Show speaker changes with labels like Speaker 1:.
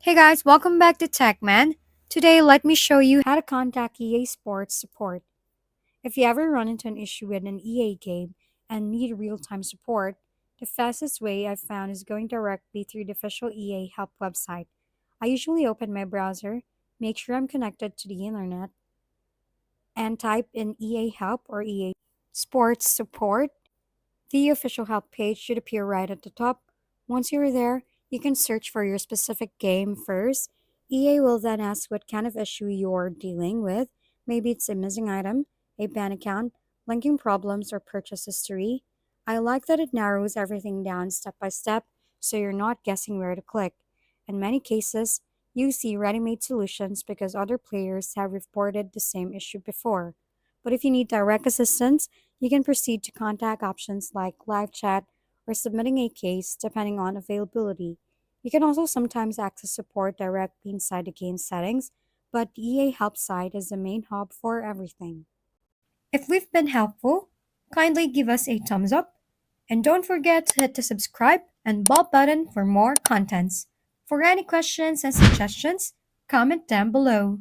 Speaker 1: Hey guys, welcome back to TechMan. Today, let me show you how to contact EA Sports support. If you ever run into an issue with an EA game and need real time support, the fastest way I've found is going directly through the official EA help website. I usually open my browser, make sure I'm connected to the internet, and type in EA help or EA Sports support. The official help page should appear right at the top. Once you're there, you can search for your specific game first. EA will then ask what kind of issue you're dealing with. Maybe it's a missing item, a ban account, linking problems, or purchase history. I like that it narrows everything down step by step so you're not guessing where to click. In many cases, you see ready made solutions because other players have reported the same issue before. But if you need direct assistance, you can proceed to contact options like live chat or submitting a case depending on availability. You can also sometimes access support directly inside the game settings, but the EA Help site is the main hub for everything. If we've been helpful, kindly give us a thumbs up and don't forget to hit the subscribe and bell button for more contents. For any questions and suggestions, comment down below.